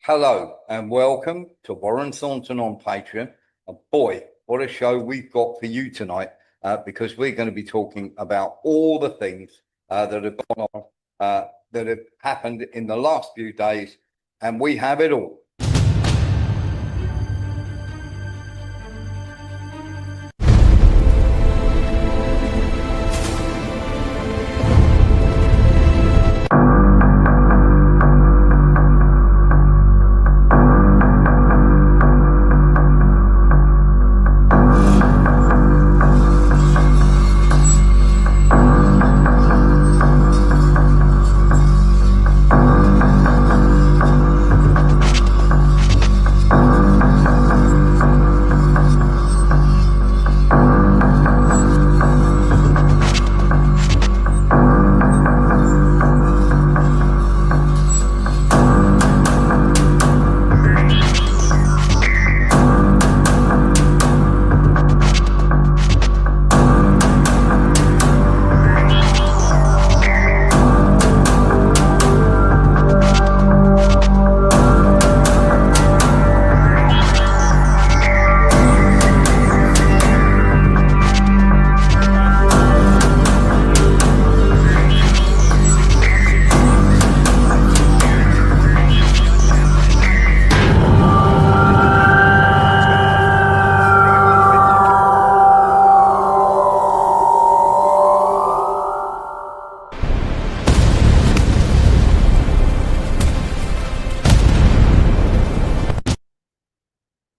Hello and welcome to Warren Thornton on Patreon. And boy, what a show we've got for you tonight, because we're going to be talking about all the things that have gone on, that have happened in the last few days, and we have it all.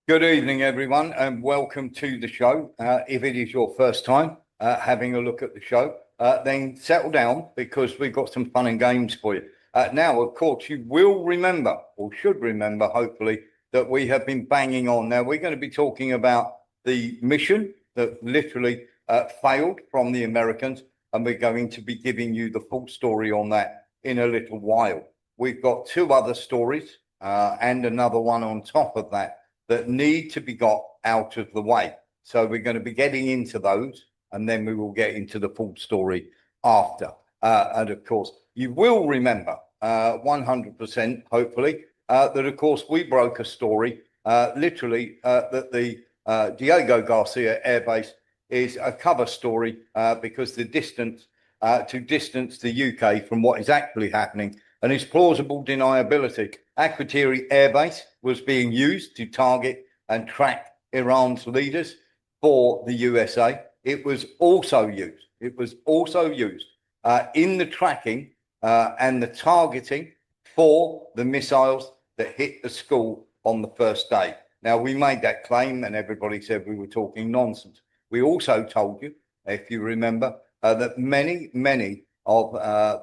Good evening, everyone, and welcome to the show. If it is your first time having a look at the show, then settle down because we've got some fun and games for you. Now, of course, you will remember, or should remember, hopefully, that we have been banging on. Now, we're going to be talking about the mission that literally failed from the Americans, and we're going to be giving you the full story on that in a little while. We've got two other stories and another one on top of that need to be got out of the way. So we're going to be getting into those, and then we will get into the full story after. And of course, you will remember 100%, hopefully, that of course we broke a story, literally, that the Diego Garcia Air Base is a cover story because the distance to distance the UK from what is actually happening and its plausible deniability. Akrotiri Air Base was being used to target and track Iran's leaders for the USA. It was also used. In the tracking and the targeting for the missiles that hit the school on the first day. Now, we made that claim and everybody said we were talking nonsense. We also told you, if you remember, that many of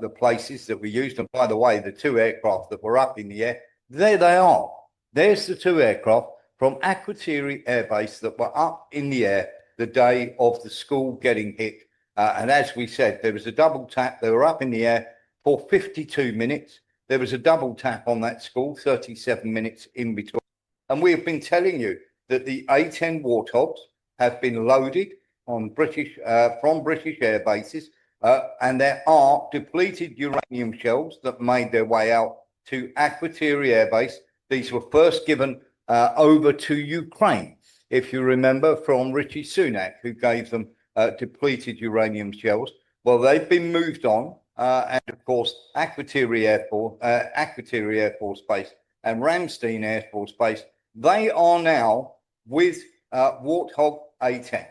the places that we used, and by the way, the two aircraft that were up in the air, there they are. There's the two aircraft from Akrotiri Air Base that were up in the air the day of the school getting hit. And as we said, there was a double tap. They were up in the air for 52 minutes. There was a double tap on that school, 37 minutes in between. And we have been telling you that the A-10 Warthogs have been loaded on from British air bases. And there are depleted uranium shells that made their way out to Akrotiri Air Base. These were first given over to Ukraine, if you remember, from Rishi Sunak, who gave them depleted uranium shells. Well, they've been moved on, and of course, Akrotiri Air Force Base and Ramstein Air Force Base, they are now with Warthog A-10s.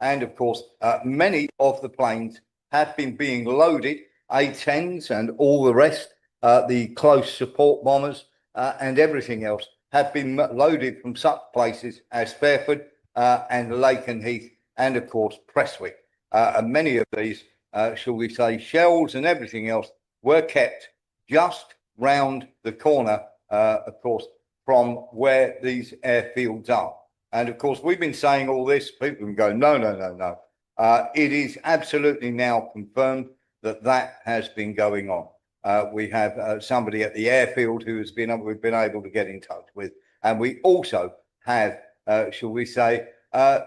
And of course, many of the planes have been being loaded, A-10s and all the rest, the close support bombers and everything else have been loaded from such places as Fairford and Lakenheath and, of course, Prestwick. And many of these, shall we say, shells and everything else were kept just round the corner, of course, from where these airfields are. And, of course, we've been saying all this. People can go, no. It is absolutely now confirmed that that has been going on. We have somebody at the airfield who has we've been able to get in touch with, and we also have, shall we say,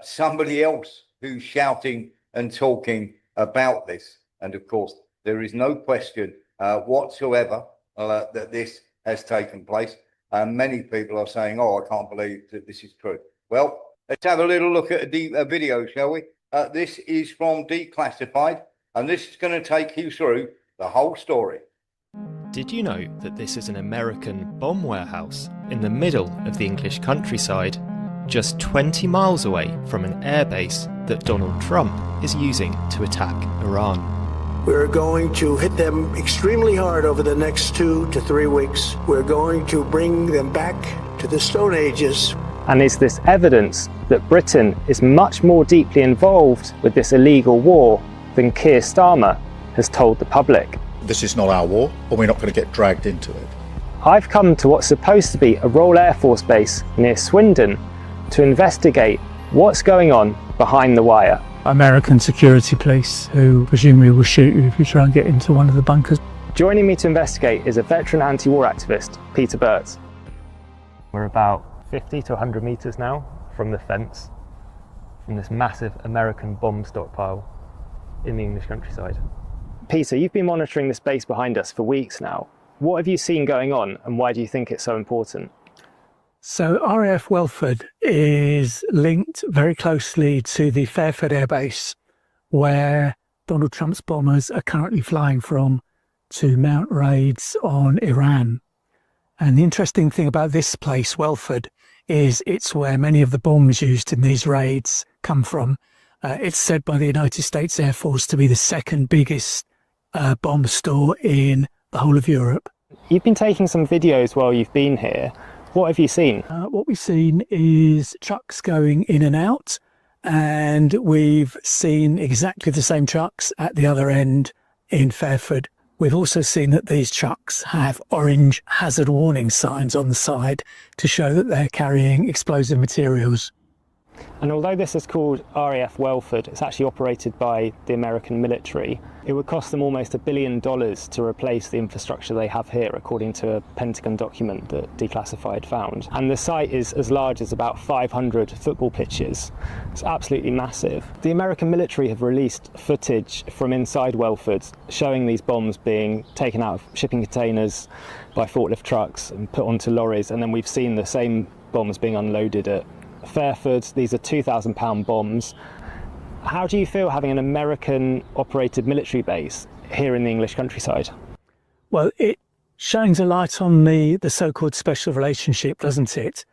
somebody else who's shouting and talking about this. And of course, there is no question whatsoever that this has taken place. And many people are saying, oh, I can't believe that this is true. Well, let's have a little look at a video, shall we? This is from Declassified, and this is going to take you through the whole story. Did you know that this is an American bomb warehouse in the middle of the English countryside, just 20 miles away from an airbase that Donald Trump is using to attack Iran? We're going to hit them extremely hard over the next 2 to 3 weeks. We're going to bring them back to the Stone Ages. And is this evidence that Britain is much more deeply involved with this illegal war than Keir Starmer has told the public? This is not our war, and we're not going to get dragged into it. I've come to what's supposed to be a Royal Air Force base near Swindon to investigate what's going on behind the wire. American security police who presumably will shoot you if you try and get into one of the bunkers. Joining me to investigate is a veteran anti-war activist, Peter Burt. We're about 50 to 100 metres now from the fence, from this massive American bomb stockpile in the English countryside. Peter, you've been monitoring this base behind us for weeks now. What have you seen going on, and why do you think it's so important? So RAF Welford is linked very closely to the Fairford Air Base, where Donald Trump's bombers are currently flying from to mount raids on Iran. And the interesting thing about this place, Welford, is it's where many of the bombs used in these raids come from. It's said by the United States Air Force to be the second biggest bomb store in the whole of Europe. You've been taking some videos while you've been here. What have you seen? What we've seen is trucks going in and out, and we've seen exactly the same trucks at the other end in Fairford. We've also seen that these trucks have orange hazard warning signs on the side to show that they're carrying explosive materials. And although this is called RAF Welford, it's actually operated by the American military. It would cost them almost $1 billion to replace the infrastructure they have here, according to a Pentagon document that Declassified found. And the site is as large as about 500 football pitches. It's absolutely massive. The American military have released footage from inside Welford showing these bombs being taken out of shipping containers by forklift trucks and put onto lorries, and then we've seen the same bombs being unloaded at Fairford. These are 2,000-pound bombs. How do you feel having an American-operated military base here in the English countryside? Well, it shines a light on the so-called special relationship, doesn't it?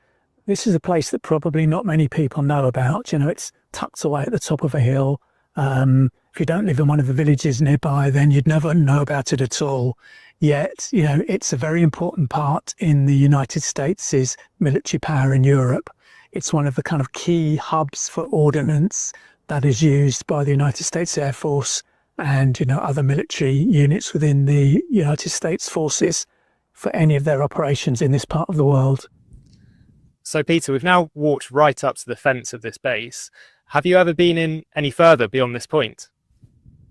This is a place that probably not many people know about. You know, it's tucked away at the top of a hill. If you don't live in one of the villages nearby, then you'd never know about it at all. Yet, you know, it's a very important part in the United States' military power in Europe. It's one of the kind of key hubs for ordnance that is used by the United States Air Force and, you know, other military units within the United States forces for any of their operations in this part of the world. So, Peter, we've now walked right up to the fence of this base. Have you ever been in any further beyond this point?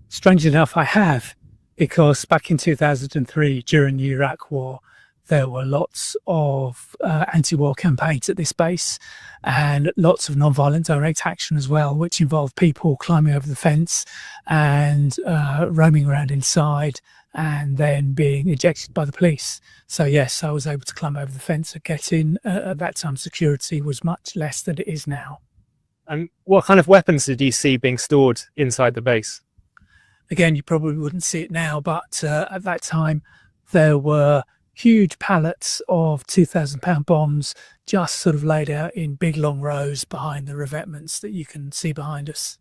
Strangely enough, I have, because back in 2003, during the Iraq War, there were lots of anti-war campaigns at this base and lots of non-violent direct action as well, which involved people climbing over the fence and roaming around inside and then being ejected by the police. So yes, I was able to climb over the fence and get in. At that time, security was much less than it is now. And what kind of weapons did you see being stored inside the base? Again, you probably wouldn't see it now, but at that time, there were huge pallets of 2,000-pound bombs just sort of laid out in big long rows behind the revetments that you can see behind us.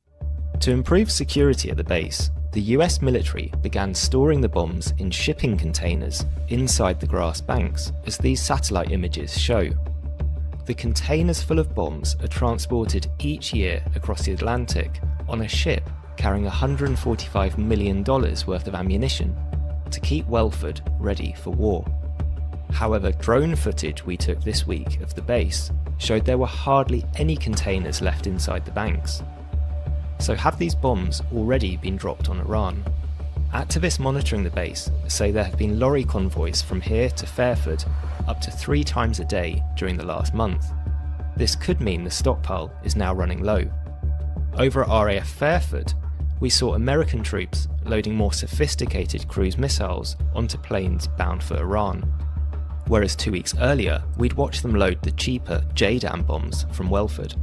To improve security at the base, the US military began storing the bombs in shipping containers inside the grass banks, as these satellite images show. The containers full of bombs are transported each year across the Atlantic on a ship carrying $145 million worth of ammunition to keep Welford ready for war. However, drone footage we took this week of the base showed there were hardly any containers left inside the banks. So have these bombs already been dropped on Iran? Activists monitoring the base say there have been lorry convoys from here to Fairford up to 3 times a day during the last month. This could mean the stockpile is now running low. Over at RAF Fairford, we saw American troops loading more sophisticated cruise missiles onto planes bound for Iran. whereas 2 weeks earlier we'd watched them load the cheaper JDAM bombs from Welford.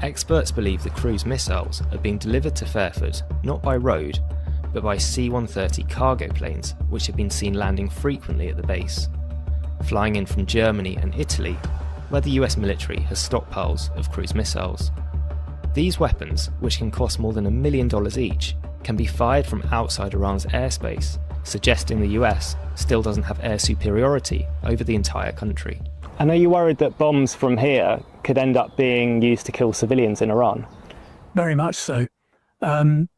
Experts believe the cruise missiles are being delivered to Fairford not by road, but by C-130 cargo planes, which have been seen landing frequently at the base, flying in from Germany and Italy, where the US military has stockpiles of cruise missiles. These weapons, which can cost more than $1 million each, can be fired from outside Iran's airspace, suggesting the US still doesn't have air superiority over the entire country. And are you worried that bombs from here could end up being used to kill civilians in Iran? Very much so.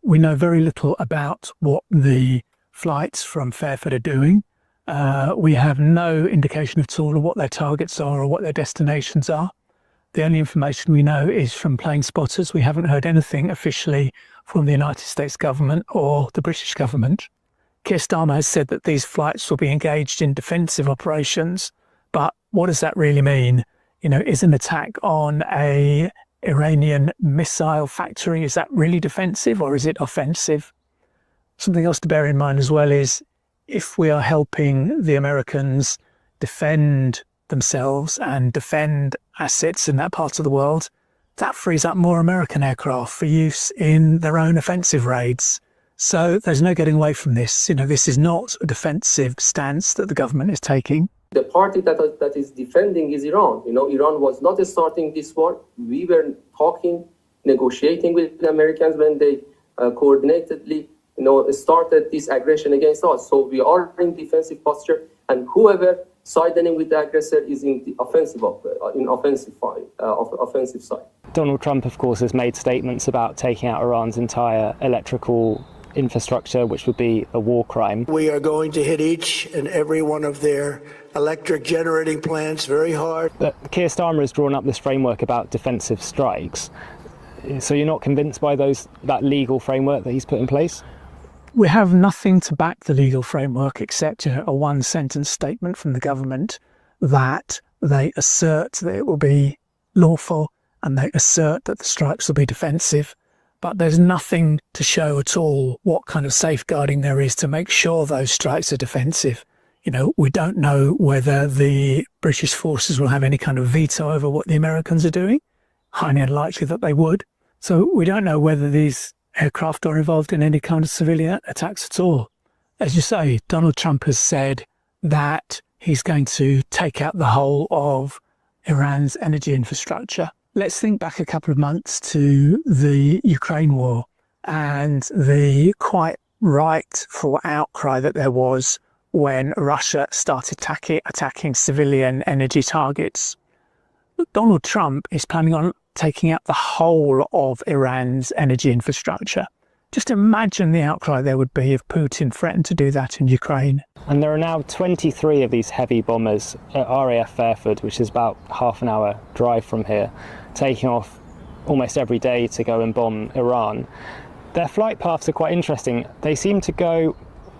We know very little about what the flights from Fairford are doing. We have no indication at all of what their targets are or what their destinations are. The only information we know is from plane spotters. We haven't heard anything officially from the United States government or the British government. Keir Starmer has said that these flights will be engaged in defensive operations, but what does that really mean? Is an attack on a Iranian missile factory, is that really defensive or is it offensive? Something else to bear in mind as well is if we are helping the Americans defend themselves and defend assets in that part of the world, that frees up more American aircraft for use in their own offensive raids. So there's no getting away from this. This is not a defensive stance that the government is taking. The party that is defending is Iran. Iran was not starting this war. We were talking, negotiating with the Americans when they coordinatedly, started this aggression against us. So we are in defensive posture, and whoever siding with the aggressor is in the offensive side. Donald Trump, of course, has made statements about taking out Iran's entire electrical infrastructure, which would be a war crime. We are going to hit each and every one of their electric generating plants very hard. But Keir Starmer has drawn up this framework about defensive strikes. So you're not convinced by that legal framework that he's put in place? We have nothing to back the legal framework except a one-sentence statement from the government that they assert that it will be lawful and they assert that the strikes will be defensive. But there's nothing to show at all what kind of safeguarding there is to make sure those strikes are defensive. We don't know whether the British forces will have any kind of veto over what the Americans are doing. Highly unlikely that they would. So we don't know whether these aircraft are involved in any kind of civilian attacks at all. As you say, Donald Trump has said that he's going to take out the whole of Iran's energy infrastructure. Let's think back a couple of months to the Ukraine war and the quite rightful outcry that there was when Russia started attacking civilian energy targets. Donald Trump is planning on taking out the whole of Iran's energy infrastructure. Just imagine the outcry there would be if Putin threatened to do that in Ukraine. And there are now 23 of these heavy bombers at RAF Fairford, which is about half an hour drive from here, taking off almost every day to go and bomb Iran. Their flight paths are quite interesting.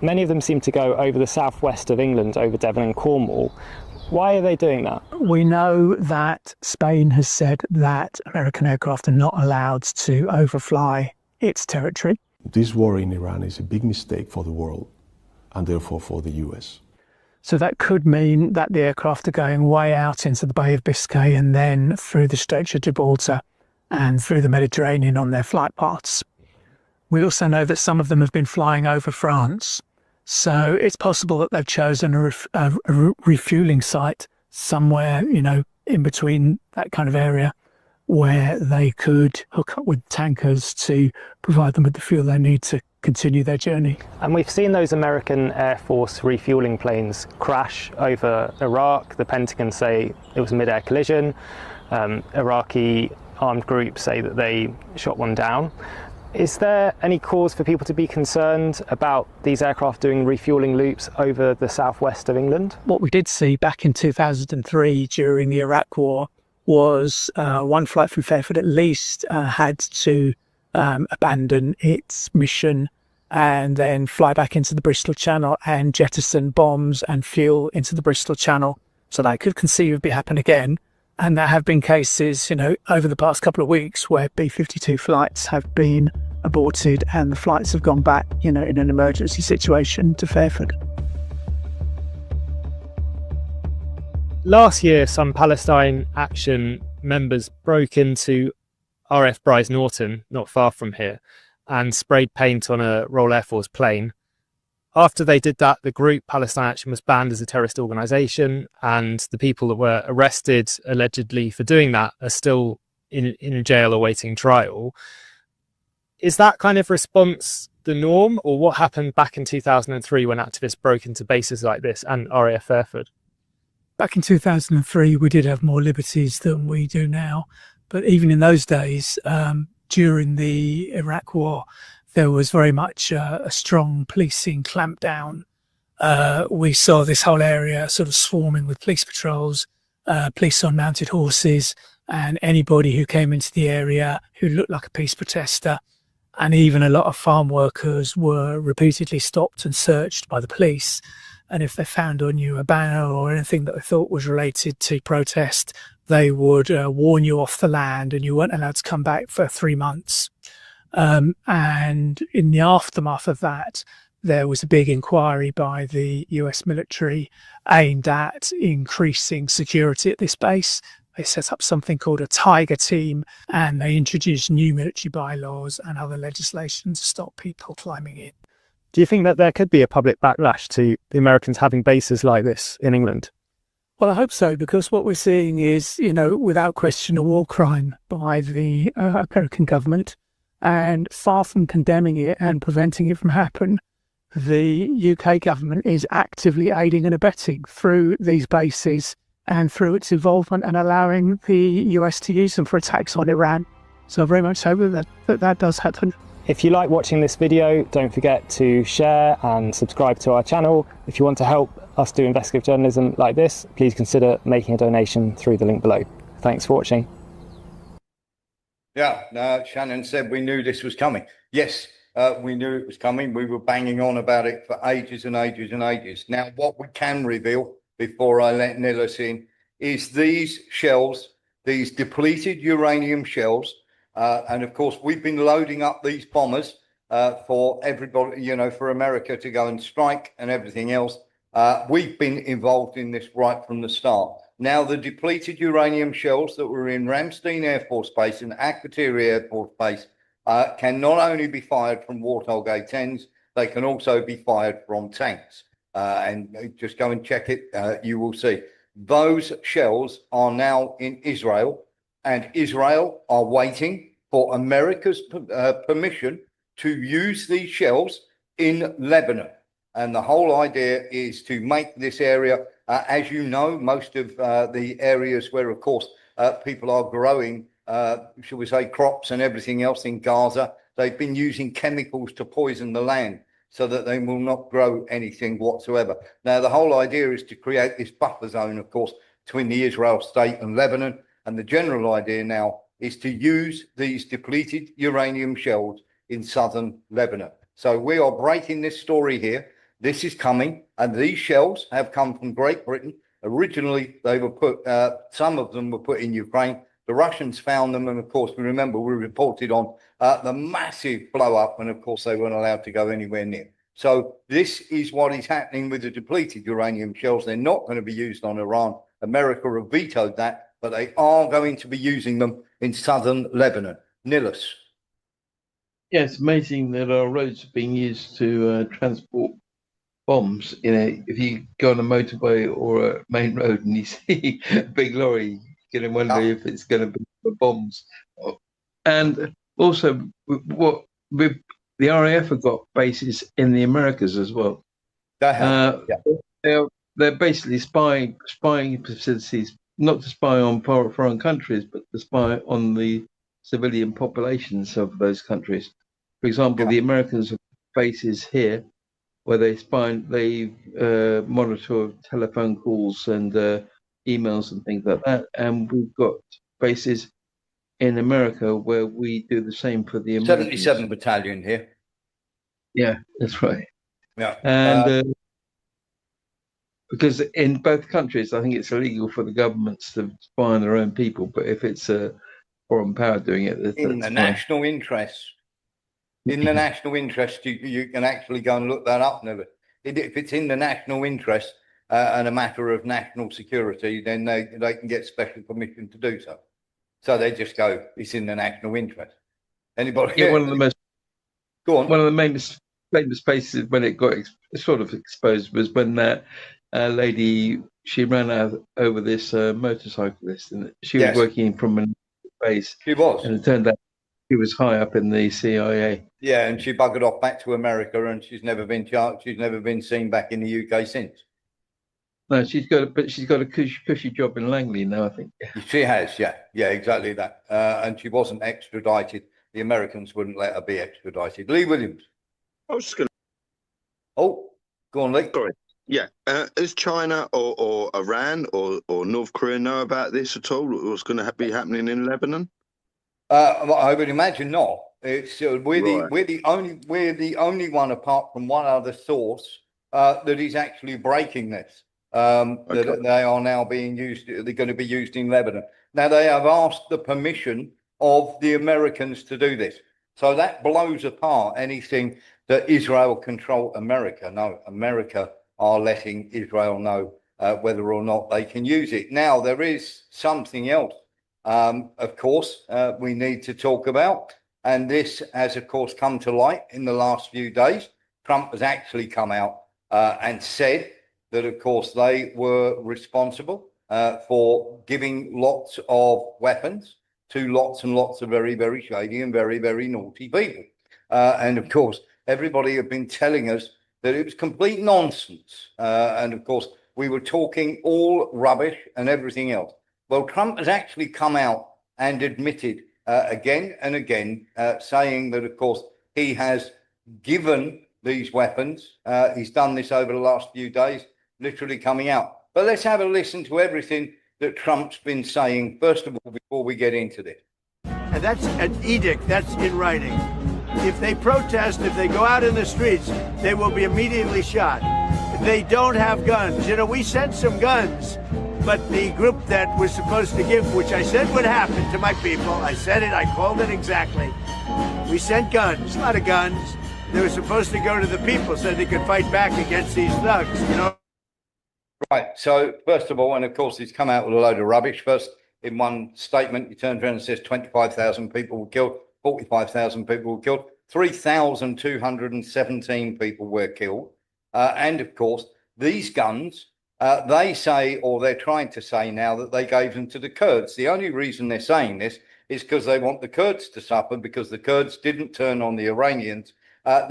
Many of them seem to go over the southwest of England, over Devon and Cornwall. Why are they doing that? We know that Spain has said that American aircraft are not allowed to overfly its territory. This war in Iran is a big mistake for the world and therefore for the US. So that could mean that the aircraft are going way out into the Bay of Biscay and then through the Straits of Gibraltar and through the Mediterranean on their flight paths. We also know that some of them have been flying over France. So it's possible that they've chosen a refueling site somewhere, in between that kind of area where they could hook up with tankers to provide them with the fuel they need to continue their journey. And we've seen those American Air Force refueling planes crash over Iraq. The Pentagon say it was a mid-air collision. Iraqi armed groups say that they shot one down. Is there any cause for people to be concerned about these aircraft doing refueling loops over the southwest of England? What we did see back in 2003 during the Iraq War was one flight from Fairford at least had to abandon its mission and then fly back into the Bristol Channel and jettison bombs and fuel into the Bristol Channel. So that could conceivably happen again. And there have been cases, over the past couple of weeks where B-52 flights have been aborted and the flights have gone back, in an emergency situation to Fairford. Last year, some Palestine Action members broke into RF Bryce Norton, not far from here, and sprayed paint on a Royal Air Force plane. After they did that, the group Palestine Action was banned as a terrorist organisation, and the people that were arrested allegedly for doing that are still in jail awaiting trial. Is that kind of response the norm, or what happened back in 2003 when activists broke into bases like this and RAF Fairford? Back in 2003, we did have more liberties than we do now. But even in those days, during the Iraq War, there was very much a strong policing clampdown. We saw this whole area sort of swarming with police patrols, police on mounted horses, and anybody who came into the area who looked like a peace protester. And even a lot of farm workers were repeatedly stopped and searched by the police. And if they found on you a banner or anything that they thought was related to protest, they would warn you off the land and you weren't allowed to come back for 3 months. And in the aftermath of that, there was a big inquiry by the US military aimed at increasing security at this base. They set up something called a Tiger Team, and they introduced new military bylaws and other legislation to stop people climbing in. Do you think that there could be a public backlash to the Americans having bases like this in England? Well, I hope so, because what we're seeing is, without question, a war crime by the American government. And far from condemning it and preventing it from happening, the UK government is actively aiding and abetting through these bases and through its involvement and allowing the US to use them for attacks on Iran. So I very much hope that does happen. If you like watching this video, don't forget to share and subscribe to our channel. If you want to help us do investigative journalism like this, please consider making a donation through the link below. Thanks for watching. Yeah, no, Shannon said we knew this was coming. Yes, we knew it was coming. We were banging on about it for ages and ages and ages. Now, what we can reveal before I let Nilis in is these shells, these depleted uranium shells. And of course, we've been loading up these bombers for everybody, for America to go and strike and everything else. We've been involved in this right from the start. Now, the depleted uranium shells that were in Ramstein Air Force Base and Akrotiri Air Force Base can not only be fired from Warthog A-10s, they can also be fired from tanks. And just go and check it, you will see. Those shells are now in Israel, and Israel are waiting for America's permission to use these shells in Lebanon. And the whole idea is to make this area, as you know, most of the areas where, of course, people are growing, shall we say, crops and everything else in Gaza, they've been using chemicals to poison the land so that they will not grow anything whatsoever. Now, the whole idea is to create this buffer zone, of course, between the Israel state and Lebanon. And the general idea now is to use these depleted uranium shells in southern Lebanon. So we are breaking this story here. This is coming, and these shells have come from Great Britain. Originally, they were put, some of them were put in Ukraine. The Russians found them, and of course, we reported on the massive blow up, and of course, they weren't allowed to go anywhere near. So this is what is happening with the depleted uranium shells. They're not going to be used on Iran. America have vetoed that, but they are going to be using them in southern Lebanon. Nilis. Yeah, it's amazing that our roads are being used to transport bombs. If you go on a motorway or a main road and you see a big lorry, you're going to wonder if it's going to be for bombs. And also, the RAF have got bases in the Americas as well. They're basically spying facilities, not to spy on foreign countries, but to spy on the civilian populations of those countries. For example, the Americans have bases here where they monitor telephone calls and emails and things like that. And we've got bases in America where we do the same for the Americans. 77 Battalion here. Yeah, that's right. Yeah. And because in both countries, I think it's illegal for the governments to spy on their own people. But if it's a foreign power doing it, in the national interest, you can actually go and look that up. If it's in the national interest, and a matter of national security, then they can get special permission to do so. So they just go, it's in the national interest. Anybody? Yeah, one of the most go on. One of the famous places when it got sort of exposed was when that lady, she ran over this motorcyclist, and she was working from a base. She was, and it turned out she was high up in the CIA. Yeah, and she buggered off back to America, and she's never been charged. She's never been seen back in the UK since. No, she's got a cushy job in Langley now, I think. She has, yeah, exactly that. And she wasn't extradited. The Americans wouldn't let her be extradited. Lee Williams. I was just going to. Oh, go on, Lee. Sorry. Yeah. Does China or Iran or North Korea know about this at all? What's going to be happening in Lebanon? I would imagine not. It's we're the only one, apart from one other source, that is actually breaking this. That they are now being used. They're going to be used in Lebanon. Now they have asked the permission of the Americans to do this. So that blows apart anything that Israel control America. No, America are letting Israel know whether or not they can use it. Now, there is something else, of course, we need to talk about. And this has, of course, come to light in the last few days. Trump has actually come out and said that, of course, they were responsible for giving lots of weapons to lots and lots of very, very shady and very, very naughty people. And of course, everybody have been telling us that it was complete nonsense. And of course, we were talking all rubbish and everything else. Well, Trump has actually come out and admitted again and again, saying that, of course, he has given these weapons. He's done this over the last few days, literally coming out. But let's have a listen to everything that Trump's been saying, first of all, before we get into this. And that's an edict, that's in writing. If they protest, if they go out in the streets, they will be immediately shot. They don't have guns. You know, we sent some guns, but the group that was supposed to give, which I said would happen to my people, I said it, I called it exactly. We sent guns, a lot of guns. They were supposed to go to the people so they could fight back against these thugs, you know. Right. So, first of all, and of course, he's come out with a load of rubbish. First, in one statement, he turns around and says 25,000 people were killed, 45,000 people were killed, 3,217 people were killed. And of course, these guns, they say, or they're trying to say now, that they gave them to the Kurds. The only reason they're saying this is because they want the Kurds to suffer, because the Kurds didn't turn on the Iranians.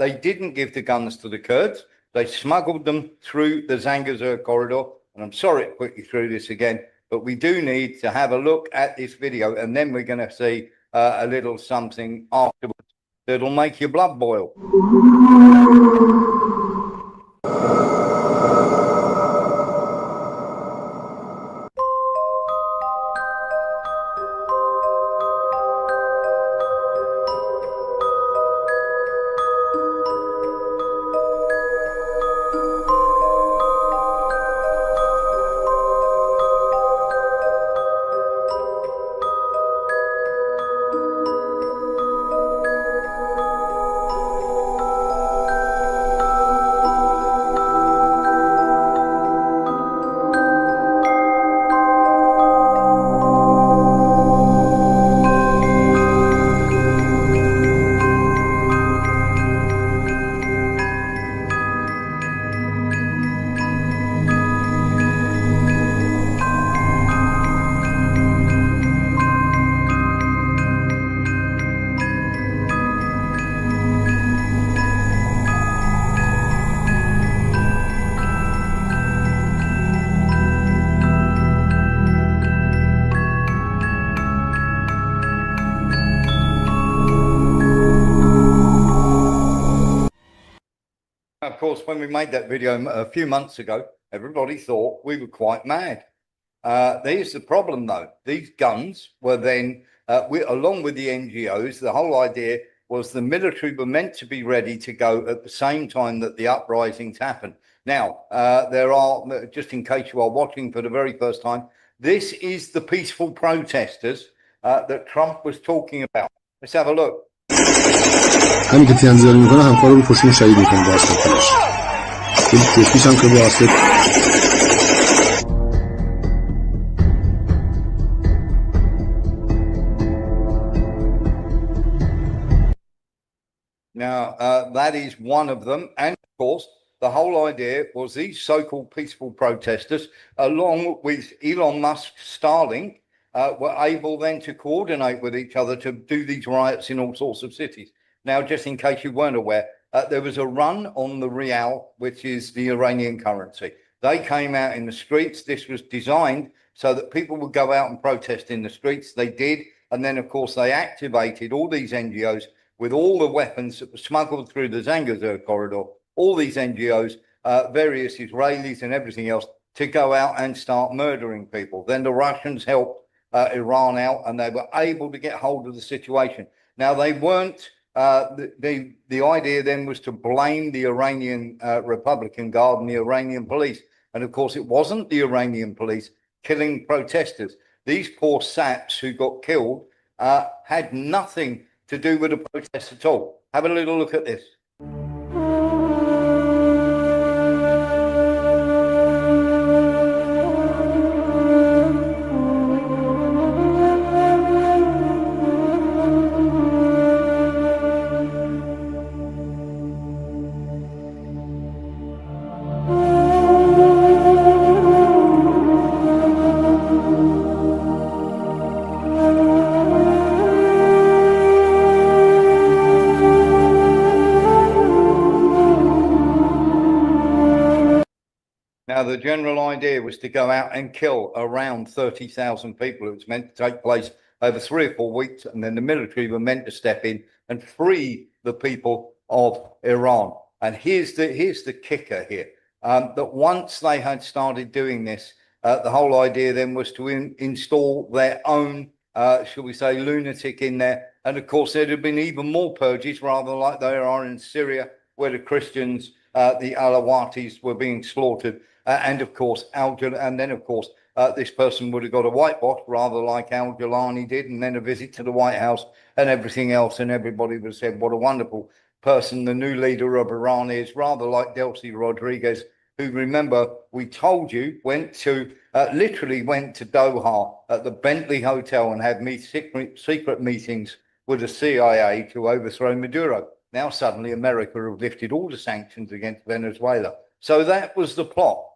They didn't give the guns to the Kurds. They smuggled them through the Zangezur corridor. And I'm sorry to put you through this again, but we do need to have a look at this video, and then we're going to see a little something afterwards that'll make your blood boil. Of course, when we made that video a few months ago, everybody thought we were quite mad. There's the problem, though. These guns were then, along with the NGOs, the whole idea was the military were meant to be ready to go at the same time that the uprisings happened. Now, there are, just in case you are watching for the very first time, this is the peaceful protesters that Trump was talking about. Let's have a look. همین که تنظیر میکنه همکارا رو پشتون شهید میکنه با آسد تلاش کشمیش هم که با آسد Now, that is one of them. And of course, the whole idea was these so-called peaceful protesters, along with Elon Musk's Starlink, were able then to coordinate with each other to do these riots in all sorts of cities. Now, just in case you weren't aware, there was a run on the rial, which is the Iranian currency. They came out in the streets. This was designed so that people would go out and protest in the streets. They did. And then, of course, they activated all these NGOs with all the weapons that were smuggled through the Zangezur corridor, all these NGOs, various Israelis and everything else, to go out and start murdering people. Then the Russians helped Iran out, and they were able to get hold of the situation. Now, they weren't, the idea then was to blame the Iranian Republican Guard and the Iranian police. And of course, it wasn't the Iranian police killing protesters. These poor saps who got killed had nothing to do with the protests at all. Have a little look at this. Now, the general idea was to go out and kill around 30,000 people. It was meant to take place over 3 or 4 weeks, and then the military were meant to step in and free the people of Iran. And here's the kicker here, that once they had started doing this, the whole idea then was to install their own, shall we say, lunatic in there. And of course, there'd have been even more purges, rather like there are in Syria, where the Christians, the Alawatis, were being slaughtered. And of course, this person would have got a whitewash, rather like Al Jilani did, and then a visit to the White House and everything else. And everybody would have said, what a wonderful person the new leader of Iran is, rather like Delcy Rodriguez, who, remember, we told you, literally went to Doha at the Bentley Hotel and had secret meetings with the CIA to overthrow Maduro. Now, suddenly, America have lifted all the sanctions against Venezuela. So that was the plot.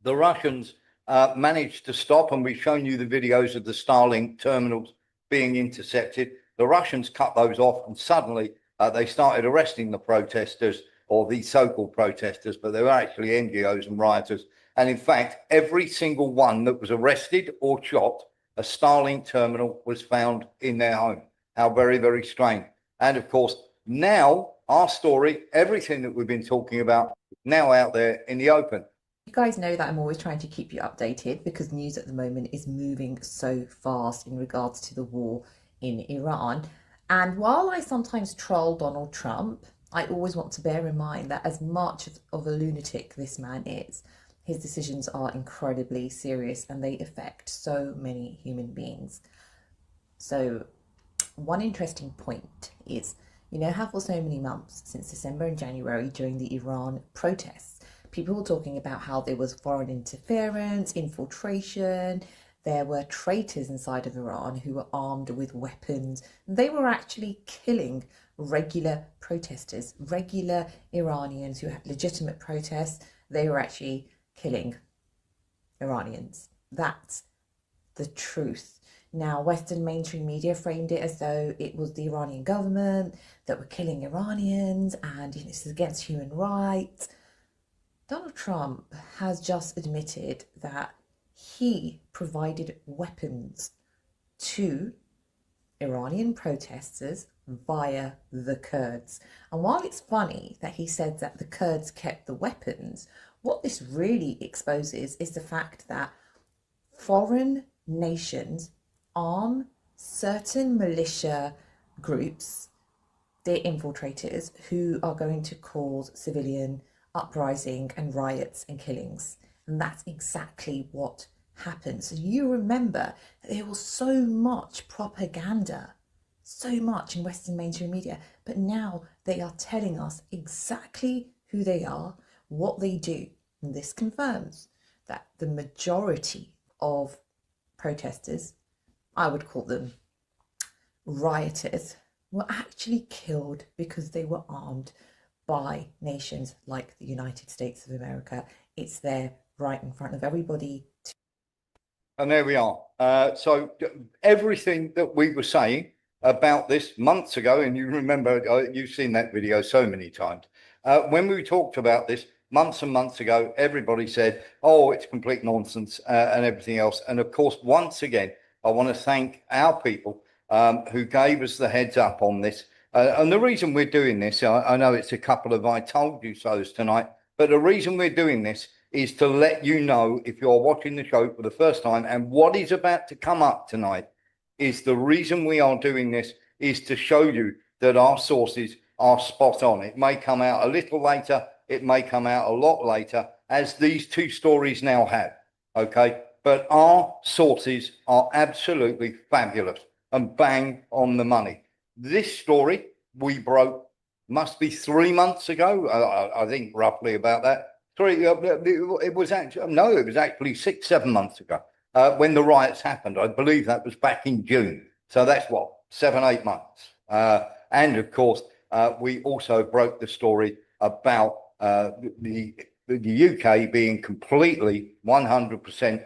The Russians managed to stop, and we've shown you the videos of the Starlink terminals being intercepted. The Russians cut those off, and suddenly they started arresting the protesters, or these so-called protesters, but they were actually NGOs and rioters. And in fact, every single one that was arrested or shot, a Starlink terminal was found in their home. How very, very strange. And of course, now our story, everything that we've been talking about, now out there in the open. You guys know that I'm always trying to keep you updated because news at the moment is moving so fast in regards to the war in Iran. And while I sometimes troll Donald Trump, I always want to bear in mind that as much of a lunatic this man is, his decisions are incredibly serious and they affect so many human beings. So one interesting point is, you know how for so many months since December and January during the Iran protests, people were talking about how there was foreign interference, infiltration, there were traitors inside of Iran who were armed with weapons. They were actually killing regular protesters, regular Iranians who had legitimate protests. They were actually killing Iranians. That's the truth. Now, Western mainstream media framed it as though it was the Iranian government that were killing Iranians and this is against human rights. Donald Trump has just admitted that he provided weapons to Iranian protesters via the Kurds. And while it's funny that he said that the Kurds kept the weapons, what this really exposes is the fact that foreign nations arm certain militia groups, they're infiltrators who are going to cause civilian uprising and riots and killings. And that's exactly what happened. So you remember that there was so much propaganda, so much in Western mainstream media, but now they are telling us exactly who they are, what they do. And this confirms that the majority of protesters, I would call them rioters, were actually killed because they were armed by nations like the United States of America. It's there right in front of everybody. And there we are. So everything that we were saying about this months ago, and you remember, you've seen that video so many times. When we talked about this months and months ago, everybody said, oh, it's complete nonsense and everything else. And of course, once again, I want to thank our people who gave us the heads up on this. And the reason we're doing this, I know it's a couple of I told you so's tonight, but the reason we're doing this is to let you know, if you're watching the show for the first time, and what is about to come up tonight is the reason we are doing this is to show you that our sources are spot on. It may come out a little later, it may come out a lot later, as these two stories now have, okay? But our sources are absolutely fabulous and bang on the money. This story we broke must be 3 months ago, I think roughly about that. It was actually 6, 7 months ago when the riots happened. I believe that was back in June. So that's what, 7, 8 months. And of course, we also broke the story about the UK being completely 100%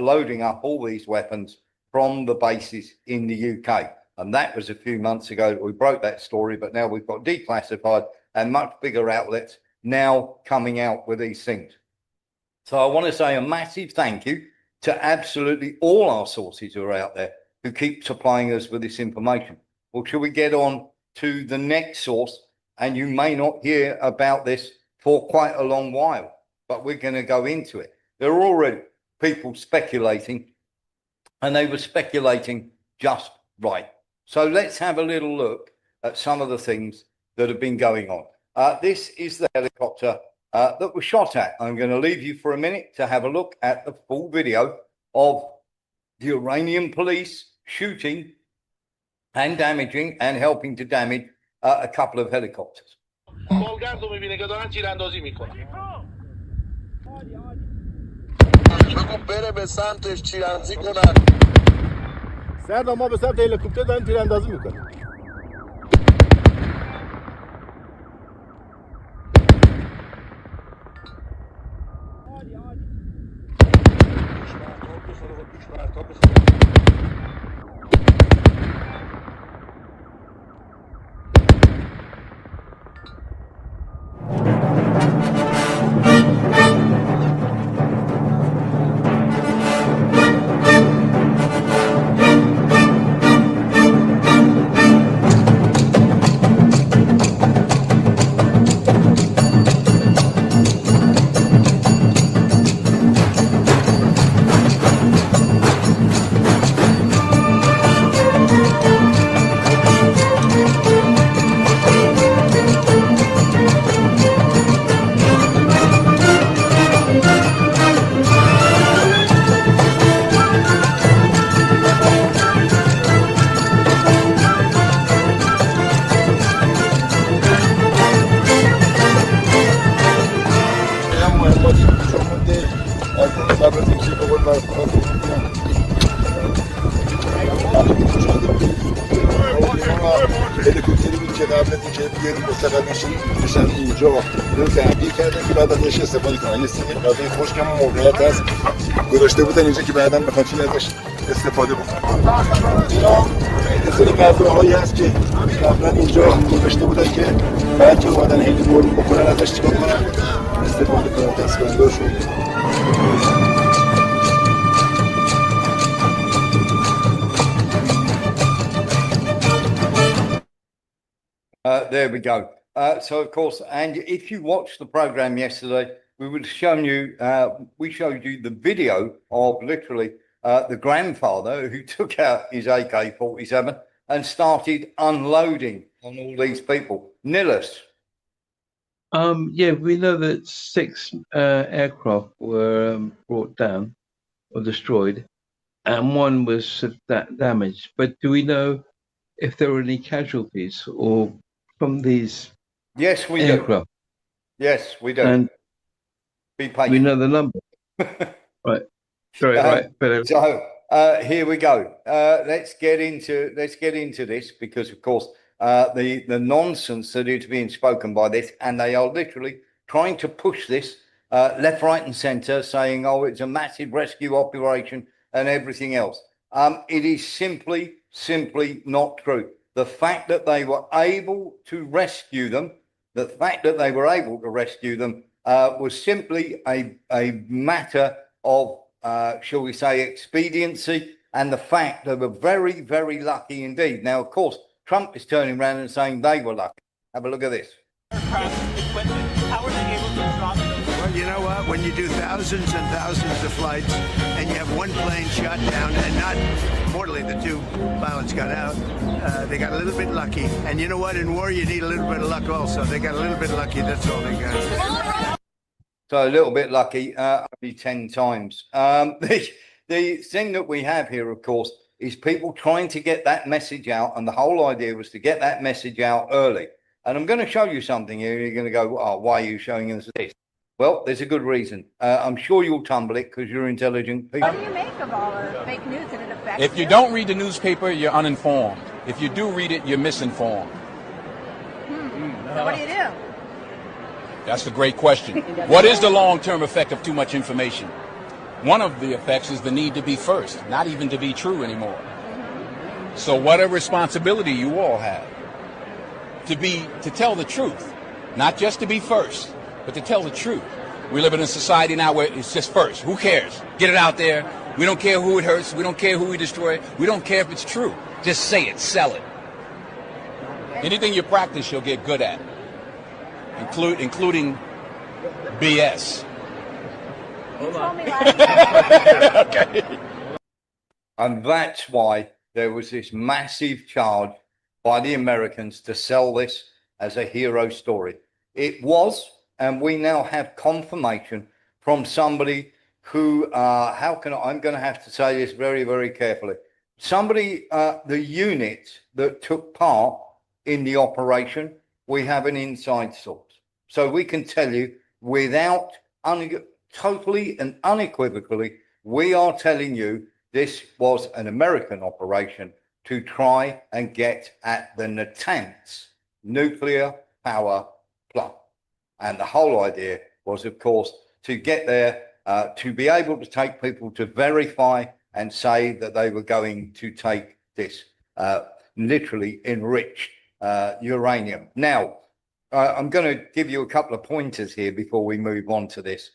loading up all these weapons from the bases in the UK. And that was a few months ago that we broke that story, but now we've got declassified and much bigger outlets now coming out with these things. So I want to say a massive thank you to absolutely all our sources who are out there who keep supplying us with this information. Well, shall we get on to the next source? And you may not hear about this for quite a long while, but we're going to go into it. There are already people speculating, and they were speculating just right. So let's have a little look at some of the things that have been going on. This is the helicopter that was shot at. I'm going to leave you for a minute to have a look at the full video of the Iranian police shooting and damaging and helping to damage a couple of helicopters. ما به سمت هلیکوپتر داریم تیراندازی میکنیم. هلیکوپتری بود که قبل از اینکه بیاد مستقل بشن اینجا رو تعبیه کردن که بعد ازش استفاده کنن. یه سری غذای خشک هم موقعیت هست گذاشته بودن اینجا که بعدا بخواد چیزی ازش استفاده بکنن. اینا یه سری غذاهایی هست که قبلا اینجا گذاشته بودن که بعد که اومدن هلیکوپتر بکنن ازش چیکار کنن استفاده کنن دستبنداشون. There we go. So, of course, and if you watched the program yesterday, we would have shown you, we showed you the video of literally the grandfather who took out his AK-47 and started unloading on all these people. Nilis. Yeah, we know that 6 aircraft were brought down or destroyed, and 1 was damaged. But do we know if there were any casualties or from these Yes, we aircraft? Do. Yes, we do. And be patient. We know the number. Right. Sorry, right. But, so here we go. Let's get into this because, of course, the nonsense that is being spoken by this, and they are literally trying to push this left, right, and centre, saying, "Oh, it's a massive rescue operation and everything else." It is simply not true. The fact that they were able to rescue them, was simply a matter of, shall we say, expediency, and the fact they were very, very lucky indeed. Now, of course, Trump is turning around and saying they were lucky. Have a look at this. Well, you know what? When you do thousands and thousands of flights and you have one plane shot down and not mortally, the two pilots got out, they got a little bit lucky. And you know what? In war, you need a little bit of luck also. They got a little bit lucky. That's all they got. So a little bit lucky, only 10 times. The thing that we have here, of course, is people trying to get that message out. And the whole idea was to get that message out early. And I'm going to show you something here. You're going to go, "Oh, why are you showing us this?" Well, there's a good reason. I'm sure you'll tumble it because you're intelligent people. What do you make of all the fake news and it affects If you don't read the newspaper, you're uninformed. If you do read it, you're misinformed. So what do you do? That's the great question. What is the long-term effect of too much information? One of the effects is the need to be first, not even to be true anymore. So what a responsibility you all have to tell the truth, not just to be first, but to tell the truth. We live in a society now where it's just first. Who cares? Get it out there. We don't care who it hurts. We don't care who we destroy. We don't care if it's true. Just say it, sell it. Anything you practice, you'll get good at, including BS. You told me last Okay. And that's why there was this massive charge by the Americans to sell this as a hero story. It was, and we now have confirmation from somebody who, I'm going to have to say this very, very carefully. Somebody, the unit that took part in the operation, we have an inside source. So we can tell you without, totally and unequivocally, we are telling you this was an American operation to try and get at the Natanz nuclear power plant. And the whole idea was, of course, to get there, to be able to take people to verify and say that they were going to take this literally enriched uranium. Now, I'm going to give you a couple of pointers here before we move on to this.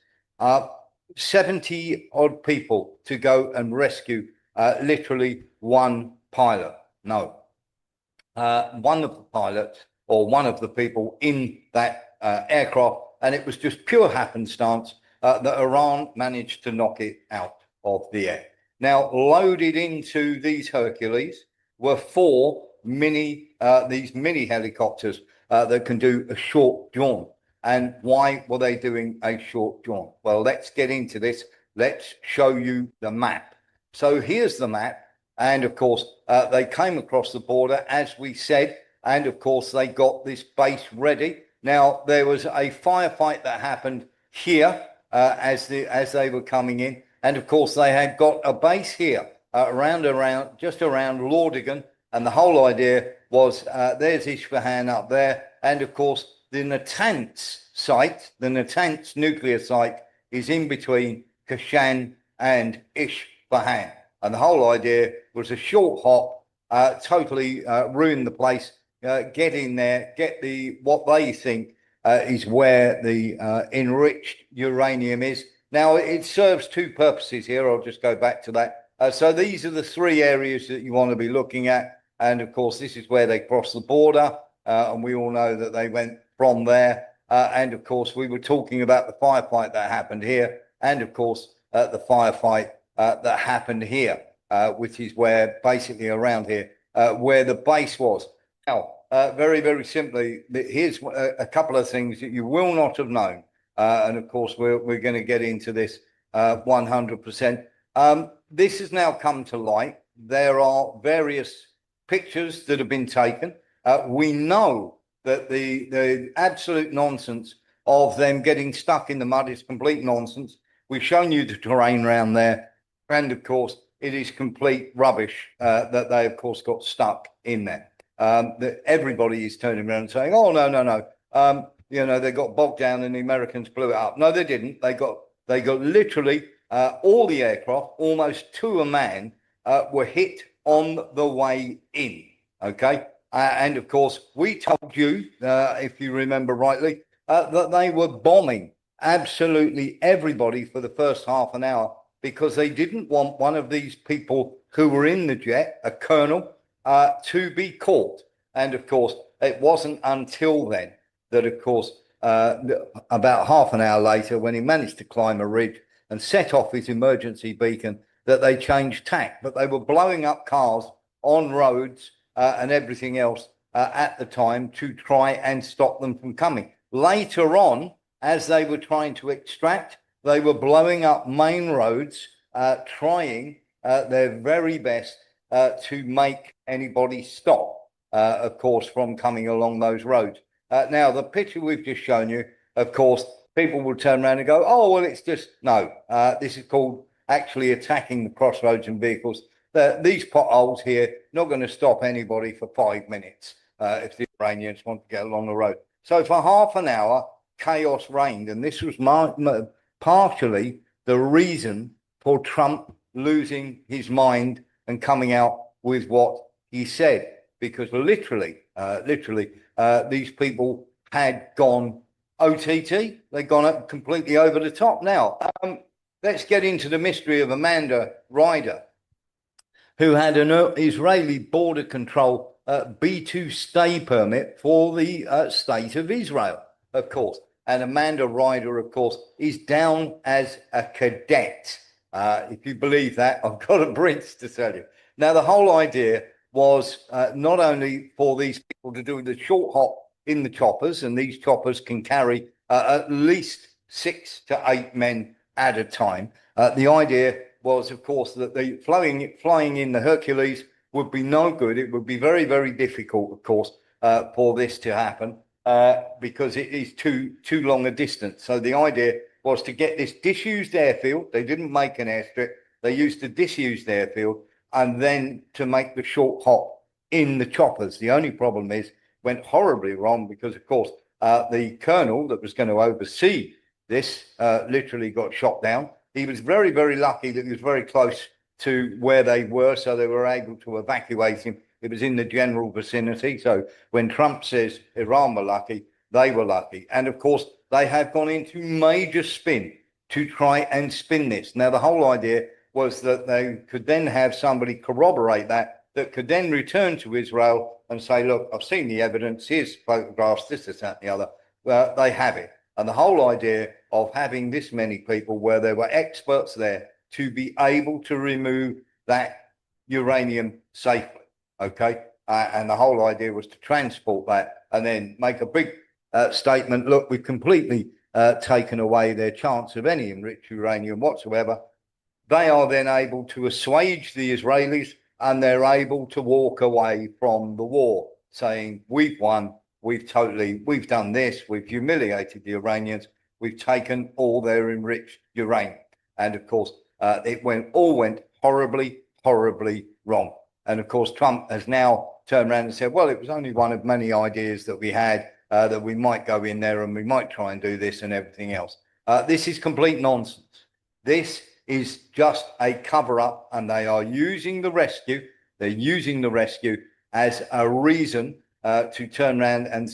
70 odd people to go and rescue literally one pilot. No, one of the pilots or one of the people in that aircraft, and it was just pure happenstance that Iran managed to knock it out of the air. Now, loaded into these Hercules were these mini helicopters that can do a short jaunt. And why were they doing a short jaunt? Well, let's get into this. Let's show you the map. So here's the map. And of course, they came across the border, as we said, and of course, they got this base ready. Now, there was a firefight that happened here as they were coming in. And of course, they had got a base here just around Lordigan. And the whole idea was there's Isfahan up there. And of course, the Natanz site, the Natanz nuclear site, is in between Kashan and Isfahan. And the whole idea was a short hop, totally ruin the place, get in there, get what they think is where the enriched uranium is. Now, it serves two purposes here. I'll just go back to that. So these are the three areas that you want to be looking at. And of course, this is where they crossed the border. And we all know that they went from there. And of course, we were talking about the firefight that happened here. And of course, the firefight that happened here, which is where basically around here, where the base was. Now, very, very simply, here's a couple of things that you will not have known. And of course, we're going to get into this 100%. This has now come to light. There are various pictures that have been taken. We know that the absolute nonsense of them getting stuck in the mud is complete nonsense. We've shown you the terrain around there. And of course, it is complete rubbish that they, of course, got stuck in there. that everybody is turning around and saying, "Oh, no, no, no. They got bogged down and the Americans blew it up." No, they didn't. They got literally all the aircraft, almost to a man, were hit on the way in. Okay. And of course, we told you, if you remember rightly, that they were bombing absolutely everybody for the first half an hour because they didn't want one of these people who were in the jet, a colonel, to be caught. And of course, it wasn't until then that, of course, about half an hour later, when he managed to climb a ridge and set off his emergency beacon, that they changed tack. But they were blowing up cars on roads and everything else at the time to try and stop them from coming. Later on, as they were trying to extract, they were blowing up main roads, trying their very best to make anybody stop, of course, from coming along those roads. Now, the picture we've just shown you, of course, people will turn around and go, "Oh, well, it's just..." No, this is called actually attacking the crossroads and vehicles. These potholes here, not going to stop anybody for 5 minutes if the Iranians want to get along the road. So for half an hour, chaos reigned, and this was partially the reason for Trump losing his mind and coming out with what he said, because literally, these people had gone OTT. They'd gone up completely over the top. Now, let's get into the mystery of Amanda Ryder, who had an Israeli border control B2 stay permit for the state of Israel, of course. And Amanda Ryder, of course, is down as a cadet. If you believe that, I've got a bridge to tell you. Now, the whole idea was not only for these people to do the short hop in the choppers, and these choppers can carry at least 6 to 8 men at a time. The idea was, of course, that the flying in the Hercules would be no good. It would be very, very difficult, of course, for this to happen because it is too long a distance. So the idea was to get this disused airfield. They didn't make an airstrip. They used a disused airfield, and then to make the short hop in the choppers. The only problem is, went horribly wrong because, of course, the colonel that was going to oversee this literally got shot down. He was very, very lucky that he was very close to where they were, so they were able to evacuate him. It was in the general vicinity. So when Trump says Iran were lucky, they were lucky. And of course, they have gone into major spin to try and spin this. Now, the whole idea was that they could then have somebody corroborate that could then return to Israel and say, "Look, I've seen the evidence, here's photographs, this, that, and the other." Well, they have it. And the whole idea of having this many people where there were experts there to be able to remove that uranium safely, okay? And the whole idea was to transport that and then make a big statement, "Look, we've completely taken away their chance of any enriched uranium whatsoever." They are then able to assuage the Israelis, and they're able to walk away from the war, saying, "We've won, we've done this, we've humiliated the Iranians, we've taken all their enriched uranium." And of course, it all went horribly, horribly wrong. And of course, Trump has now turned around and said, "Well, it was only one of many ideas that we had, that we might go in there and we might try and do this and everything else." This is complete nonsense. This is just a cover up, and they are using the rescue. They're using the rescue as a reason to turn around and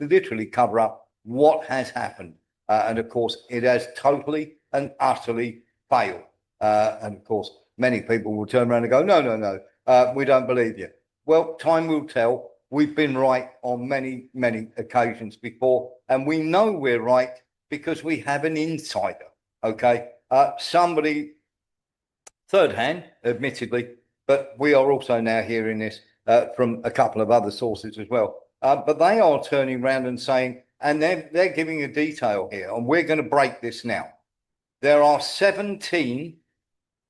literally cover up what has happened. And of course, it has totally and utterly failed. And of course, many people will turn around and go, "No, no, no, we don't believe you." Well, time will tell. We've been right on many, many occasions before, and we know we're right because we have an insider, okay? Somebody, third hand, admittedly, but we are also now hearing this from a couple of other sources as well. But they are turning around and saying, and they're giving a detail here, and we're going to break this now. There are 17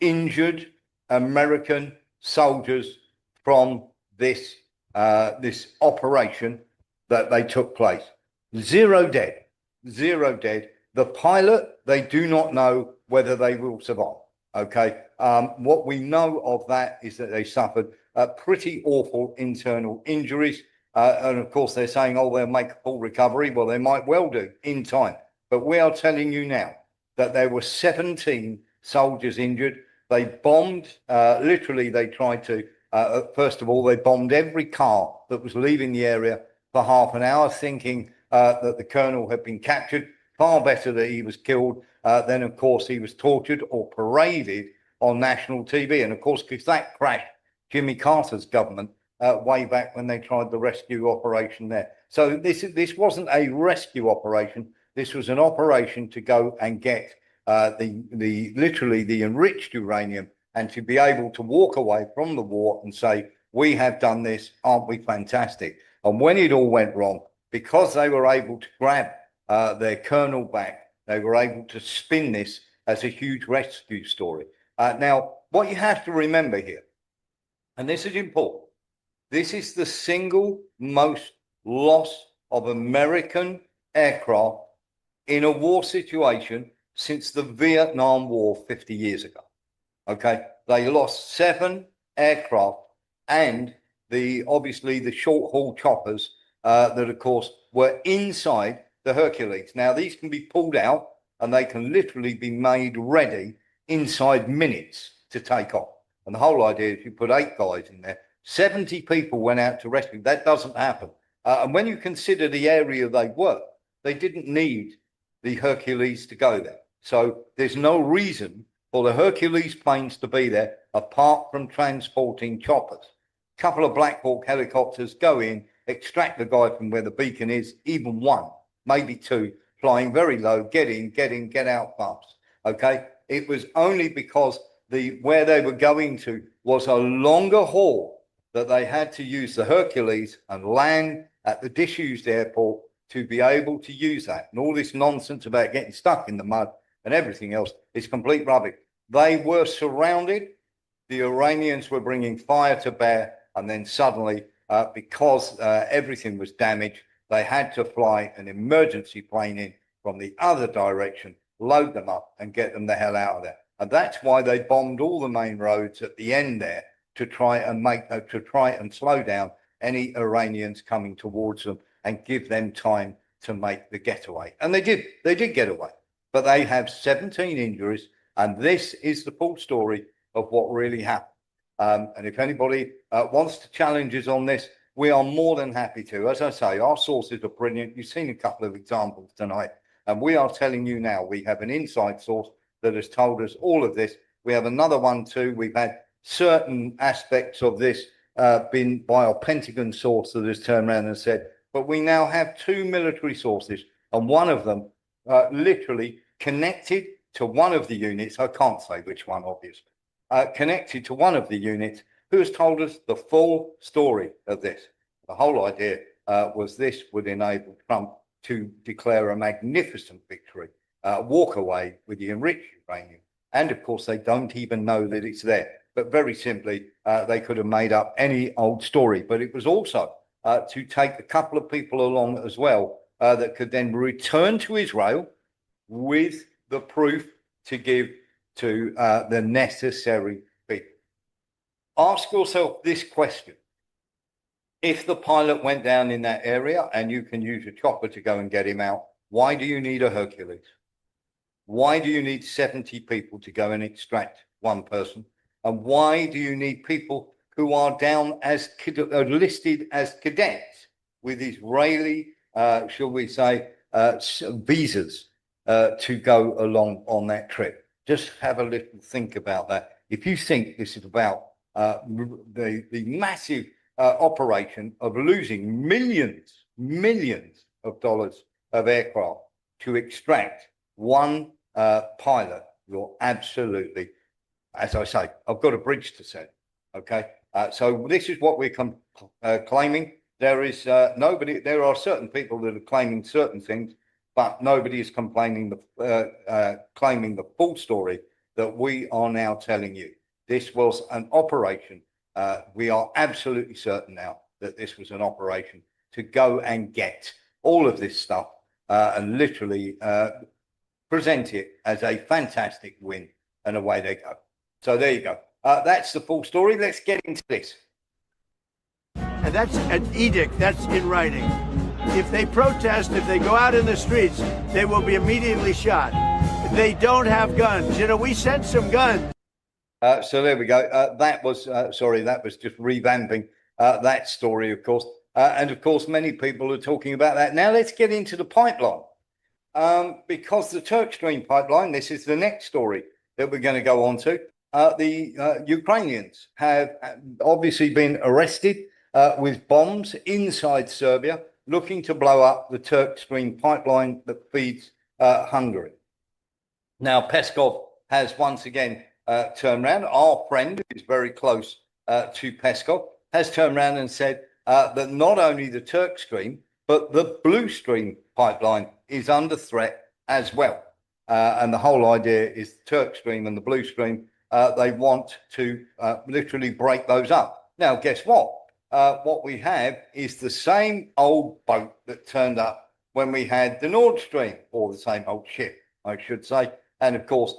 injured American soldiers from this operation that they took place. 0 dead, 0 dead. The pilot, they do not know whether they will survive. Okay, What we know of that is that they suffered pretty awful internal injuries. And of course, they're saying, oh, they'll make a full recovery. Well, they might well do in time. But we are telling you now that there were 17 soldiers injured. They bombed, literally, they tried to, first of all, they bombed every car that was leaving the area for half an hour, thinking that the colonel had been captured. Far better that he was killed than, of course, he was tortured or paraded on national TV. And of course, because that crashed Jimmy Carter's government way back when they tried the rescue operation there. So this wasn't a rescue operation. This was an operation to go and get literally the enriched uranium and to be able to walk away from the war and say, we have done this, aren't we fantastic? And when it all went wrong, because they were able to grab their colonel back, they were able to spin this as a huge rescue story. Now, what you have to remember here, and this is important, this is the single most loss of American aircraft in a war situation since the Vietnam War 50 years ago. Okay, they lost 7 aircraft and obviously the short haul choppers that of course were inside the Hercules. Now these can be pulled out and they can literally be made ready inside minutes to take off. And the whole idea is you put 8 guys in there, 70 people went out to rescue. That doesn't happen. And when you consider the area they were, they didn't need the Hercules to go there. So there's no reason for the Hercules planes to be there apart from transporting choppers. A couple of Black Hawk helicopters go in, extract the guy from where the beacon is, even 1, maybe 2, flying very low, get in, get out fast. Okay, it was only because where they were going to was a longer haul that they had to use the Hercules and land at the disused airport to be able to use that. And all this nonsense about getting stuck in the mud and everything else is complete rubbish. They were surrounded. The Iranians were bringing fire to bear. And then suddenly, because everything was damaged, they had to fly an emergency plane in from the other direction, load them up and get them the hell out of there. And that's why they bombed all the main roads at the end there to try and slow down any Iranians coming towards them and give them time to make the getaway. And they did get away, but they have 17 injuries. And this is the full story of what really happened. And if anybody wants to challenge us on this, we are more than happy to. As I say, our sources are brilliant. You've seen a couple of examples tonight. And we are telling you now, we have an inside source that has told us all of this. We have another one too. We've had certain aspects of this been by our Pentagon source that has turned around and said, but we now have 2 military sources, and one of them literally connected to one of the units. I can't say which one, obviously. Connected to one of the units who has told us the full story of this. The whole idea was this would enable Trump to declare a magnificent victory, walk away with the enriched uranium. And of course, they don't even know that it's there. But very simply, they could have made up any old story. But it was also to take a couple of people along as well that could then return to Israel with the proof to give to the necessary people. Ask yourself this question. If the pilot went down in that area and you can use a chopper to go and get him out, why do you need a Hercules? Why do you need 70 people to go and extract one person? And why do you need people who are down as listed as cadets with Israeli, shall we say, visas to go along on that trip? Just have a little think about that. If you think this is about the massive operation of losing millions of dollars of aircraft to extract one pilot, you're absolutely, as I say, I've got a bridge to send. Okay, so this is what we're claiming. There is nobody. There are certain people that are claiming certain things, but nobody is claiming the full story that we are now telling you. This was an operation. We are absolutely certain now that this was an operation to go and get all of this stuff and literally present it as a fantastic win, and away they go. So there you go. That's the full story. Let's get into this. And that's an edict, that's in writing. If they protest, if they go out in the streets, they will be immediately shot. They don't have guns. You know, we sent some guns. So there we go. That was just revamping that story, of course. And of course, many people are talking about that. Now let's get into the pipeline. Because the Turk Stream pipeline, this is the next story that we're going to go on to. The Ukrainians have obviously been arrested with bombs inside Serbia, looking to blow up the Turk Stream pipeline that feeds Hungary. Now, Peskov has once again turned around. Our friend, who is very close to Peskov, has turned around and said that not only the Turk Stream, but the Blue Stream pipeline is under threat as well. And the whole idea is the Turk Stream and the Blue Stream, they want to literally break those up. Now, guess what? What we have is the same old boat that turned up when we had the Nord Stream, or the same old ship, I should say. And of course,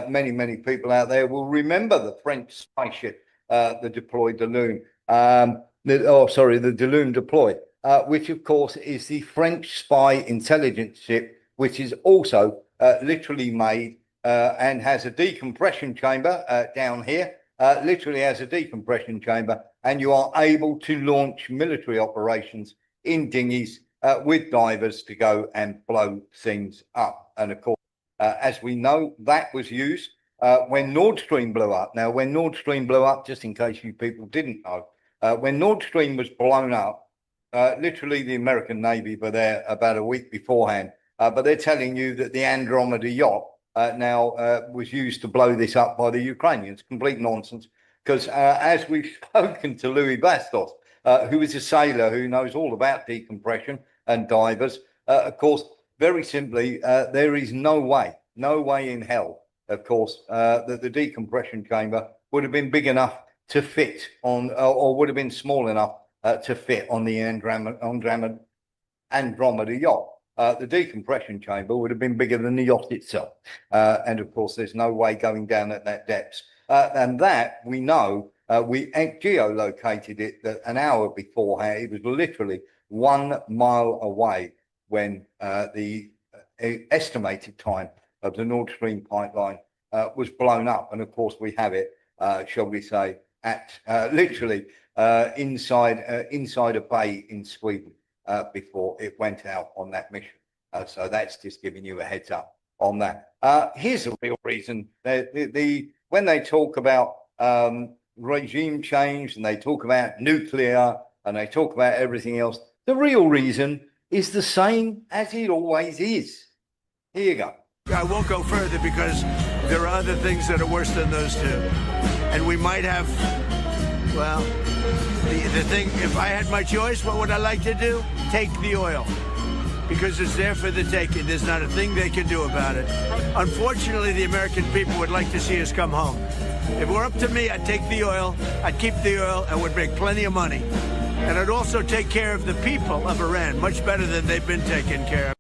many, many people out there will remember the French spy ship, the deployed Doloon. The Doloon deploy, which of course is the French spy intelligence ship, which is also literally made and has a decompression chamber down here, literally has a decompression chamber, and you are able to launch military operations in dinghies with divers to go and blow things up. And of course, as we know, that was used when Nord Stream blew up. Now, when Nord Stream blew up, just in case you people didn't know, when Nord Stream was blown up, literally the American Navy were there about a week beforehand, but they're telling you that the Andromeda yacht now was used to blow this up by the Ukrainians. Complete nonsense, because as we've spoken to Louis Bastos, who is a sailor who knows all about decompression and divers, of course, very simply, there is no way in hell, of course, that the decompression chamber would have been big enough to fit on, or would have been small enough to fit on the Andromeda yacht. The decompression chamber would have been bigger than the yacht itself. And of course, there's no way going down at that depth. And that we know, we geolocated it that an hour beforehand. It was literally 1 mile away when the estimated time of the Nord Stream pipeline was blown up. And of course, we have it, shall we say, at literally inside a bay in Sweden before it went out on that mission. So that's just giving you a heads up on that. Here's the real reason. When they talk about regime change and they talk about nuclear and they talk about everything else, the real reason is the same as it always is. Here you go. I won't go further because there are other things that are worse than those two. And we might have, well, the thing, if I had my choice, what would I like to do? Take the oil. Because it's there for the taking. There's not a thing they can do about it. Unfortunately, the American people would like to see us come home. If it were up to me, I'd take the oil, I'd keep the oil, and would make plenty of money. And I'd also take care of the people of Iran, much better than they've been taken care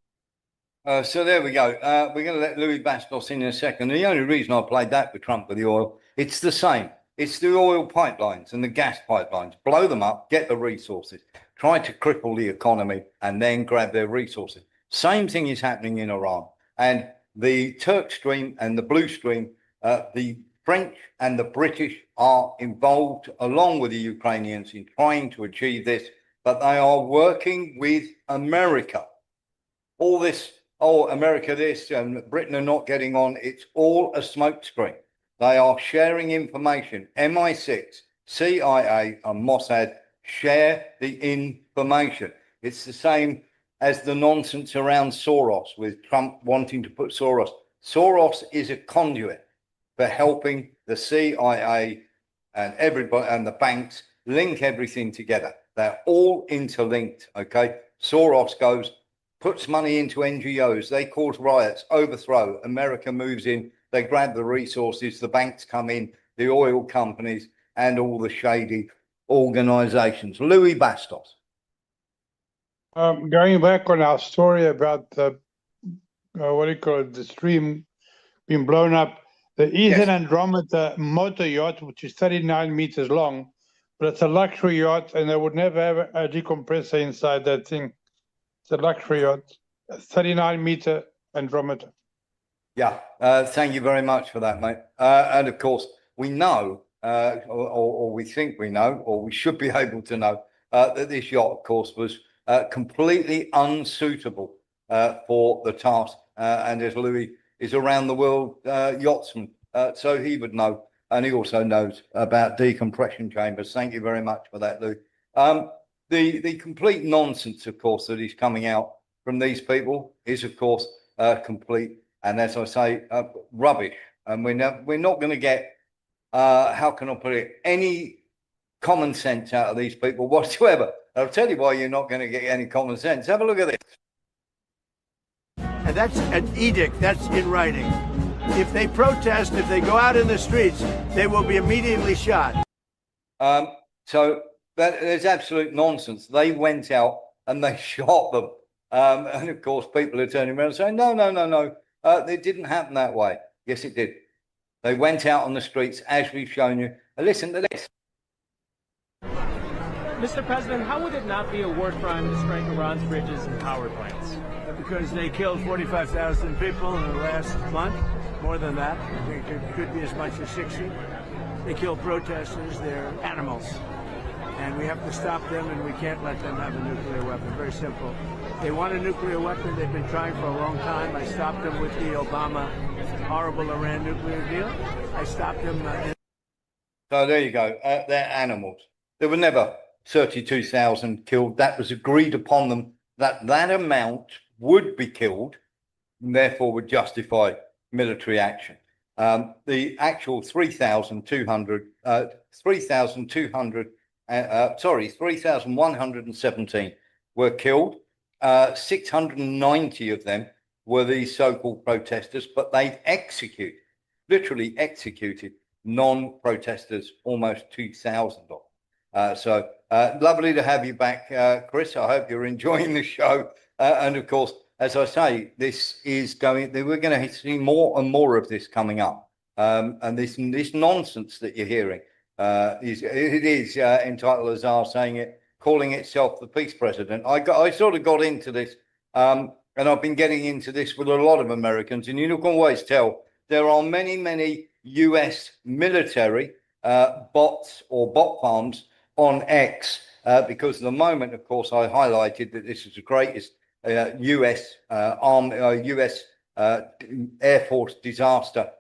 of. So there we go. We're going to let Louis Bastos in a second. The only reason I played that with Trump with the oil, it's the same. It's the oil pipelines and the gas pipelines. Blow them up, get the resources, try to cripple the economy, and then grab their resources. Same thing is happening in Iran. And the Turk Stream and the Blue Stream, the French and the British are involved along with the Ukrainians in trying to achieve this, but they are working with America. All this, oh, America this and Britain are not getting on. It's all a smokescreen. They are sharing information. MI6, CIA and Mossad share the information. It's the same as the nonsense around Soros, with Trump wanting to put Soros. Soros is a conduit for helping the CIA and everybody and the banks link everything together. They're all interlinked, okay? Soros goes, puts money into NGOs. They cause riots, overthrow. America moves in. They grab the resources. The banks come in, the oil companies, and all the shady organizations. Louis Bastos. Going back on our story about the, what do you call it, the stream being blown up, The Ethan Andromeda motor yacht, which is 39 meters long, but it's a luxury yacht, and they would never have a decompressor inside that thing. It's a luxury yacht, a 39-meter Andromeda. Yeah, thank you very much for that, mate. And of course, we know, or we think we know, or we should be able to know, that this yacht, of course, was completely unsuitable for the task. And as Louis is around the world yachtsman, so he would know. And he also knows about decompression chambers. Thank you very much for that, Louis. The complete nonsense, of course, that is coming out from these people is, of course, complete. And as I say, rubbish. And we're not going to get, how can I put it, any common sense out of these people whatsoever. I'll tell you why you're not going to get any common sense. Have a look at this. And that's an edict, that's in writing. If they protest, if they go out in the streets, they will be immediately shot. So that is absolute nonsense. They went out and they shot them. And of course, people are turning around and saying, no. It didn't happen that way. Yes, it did. They went out on the streets, as we've shown you. Listen to this. Mr. President, how would it not be a war crime to strike Iran's bridges and power plants? Because they killed 45,000 people in the last month, more than that. I think it could be as much as 60. They kill protesters, they're animals. And we have to stop them, and we can't let them have a nuclear weapon. Very simple. They want a nuclear weapon. They've been trying for a long time. I stopped them with the Obama horrible Iran nuclear deal. I stopped them. So there you go. They're animals. There were never 32,000 killed. That was agreed upon them that amount would be killed, and therefore would justify military action. The actual 3,117 were killed. 690 of them were these so-called protesters, but they literally executed non-protesters, almost 2,000 of them. So lovely to have you back, Chris. I hope you're enjoying the show. And of course, as I say, this is we're going to see more and more of this coming up. And this nonsense that you're hearing is entitled, as I was saying it, calling itself the peace president. I sort of got into this, and I've been getting into this with a lot of Americans, and you can always tell there are many US military bots or bot farms on X, because at the moment, of course, I highlighted that this is the greatest US Air Force disaster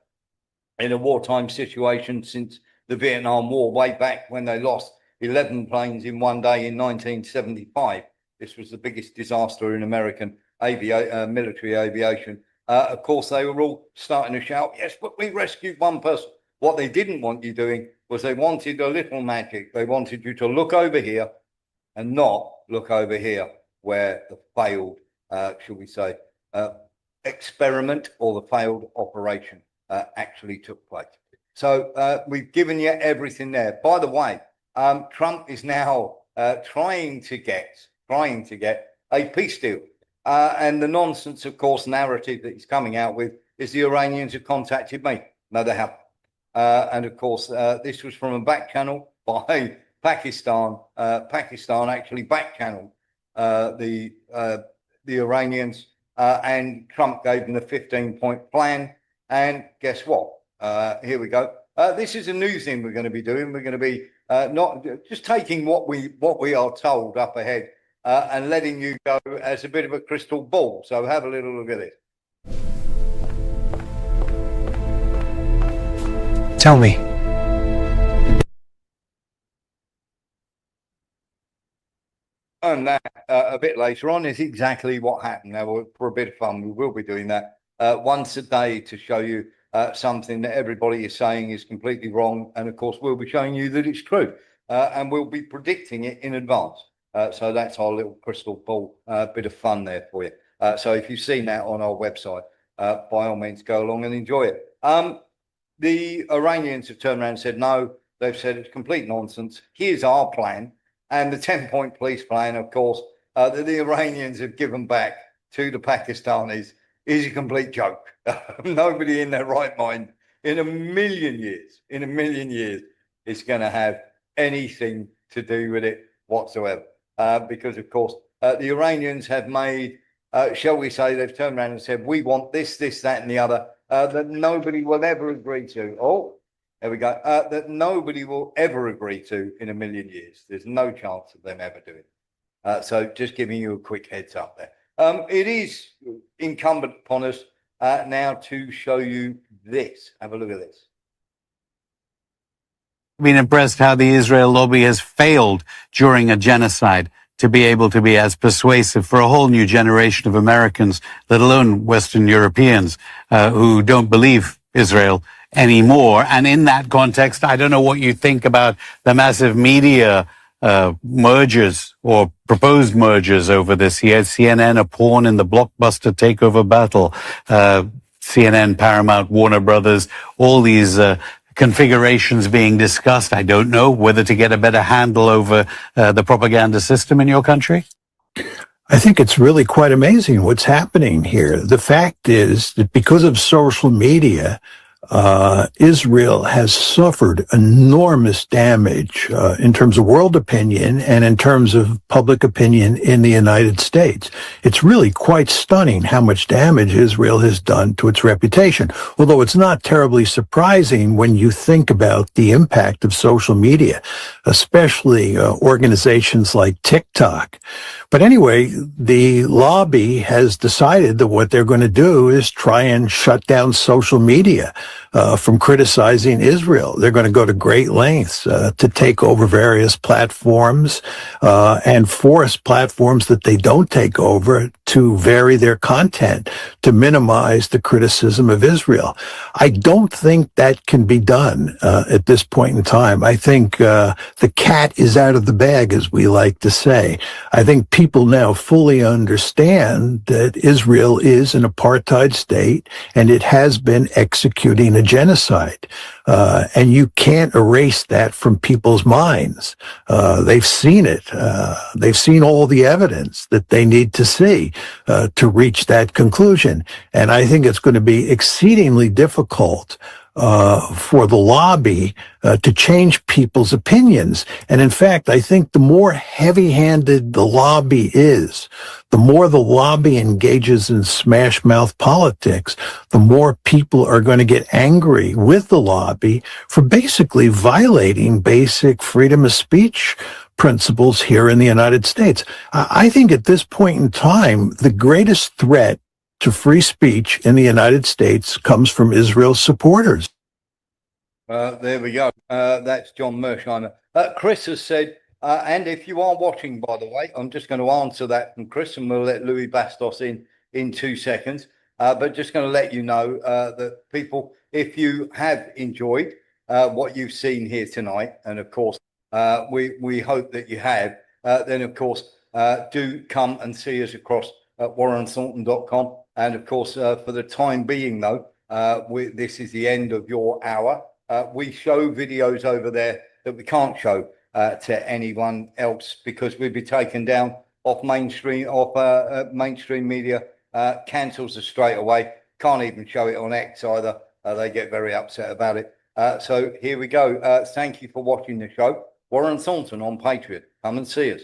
in a wartime situation since the Vietnam War, way back when they lost 11 planes in one day in 1975. This was the biggest disaster in American military aviation. Of course, they were all starting to shout, yes, but we rescued one person. What they didn't want you doing was they wanted a little magic. They wanted you to look over here and not look over here, where the failed, shall we say, experiment or the failed operation actually took place. So we've given you everything there. By the way, Trump is now trying to get a peace deal. And the nonsense, of course, narrative that he's coming out with is the Iranians have contacted me. No, they haven't. And of course, this was from a back channel by Pakistan. Pakistan actually back channeled the Iranians, and Trump gave them the 15-point plan. And guess what? Here we go. This is a new thing we're going to be doing. We're going to be not just taking what we are told up ahead and letting you go as a bit of a crystal ball. So have a little look at this. Tell me. And that a bit later on is exactly what happened. Now, for a bit of fun, we will be doing that once a day to show you something that everybody is saying is completely wrong. And of course, we'll be showing you that it's true. And we'll be predicting it in advance. So that's our little crystal ball bit of fun there for you. So if you've seen that on our website, by all means, go along and enjoy it. The Iranians have turned around and said, no, they've said it's complete nonsense. Here's our plan. And the 10-point police plan, of course, that the Iranians have given back to the Pakistanis is a complete joke. Nobody in their right mind in a million years, it's going to have anything to do with it whatsoever. Because, of course, the Iranians have made, shall we say, they've turned around and said, we want this, that, and the other, that nobody will ever agree to. Oh, there we go. That nobody will ever agree to in a million years. There's no chance of them ever doing it. So just giving you a quick heads up there. It is incumbent upon us now to show you this. Have a look at this. Been impressed how the Israel lobby has failed during a genocide to be able to be as persuasive for a whole new generation of Americans, let alone Western Europeans, who don't believe Israel anymore. And in that context, I don't know what you think about the massive media mergers or proposed mergers over this year. CNN, a pawn in the blockbuster takeover battle. CNN, Paramount, Warner Brothers, all these configurations being discussed. I don't know whether to get a better handle over the propaganda system in your country. I think it's really quite amazing what's happening here. The fact is that because of social media, Israel has suffered enormous damage in terms of world opinion and in terms of public opinion in the United States. It's really quite stunning how much damage Israel has done to its reputation, although it's not terribly surprising when you think about the impact of social media, especially organizations like TikTok. But anyway, the lobby has decided that what they're going to do is try and shut down social media from criticizing Israel. They're going to go to great lengths to take over various platforms and force platforms that they don't take over to vary their content to minimize the criticism of Israel. I don't think that can be done at this point in time. I think the cat is out of the bag, as we like to say. I think people now fully understand that Israel is an apartheid state and it has been executing a genocide. And you can't erase that from people's minds. They've seen it. They've seen all the evidence that they need to see to reach that conclusion. And I think it's going to be exceedingly difficult for the lobby to change people's opinions. And in fact, I think the more heavy-handed the lobby is, the more the lobby engages in smash-mouth politics, the more people are going to get angry with the lobby for basically violating basic freedom of speech principles here in the United States. I think at this point in time, the greatest threat to free speech in the United States comes from Israel's supporters. There we go. That's John Mersheimer. Chris has said, and if you are watching, by the way, I'm just going to answer that from Chris, and we'll let Louis Bastos in 2 seconds. But just going to let you know that people, if you have enjoyed what you've seen here tonight, and of course, we hope that you have, then of course, do come and see us across at warrenthornton.com. And of course, for the time being, though, this is the end of your hour. We show videos over there that we can't show to anyone else because we'd be taken down off mainstream media, cancels us straight away. Can't even show it on X either. They get very upset about it. So here we go. Thank you for watching the show. Warren Thornton on Patreon. Come and see us.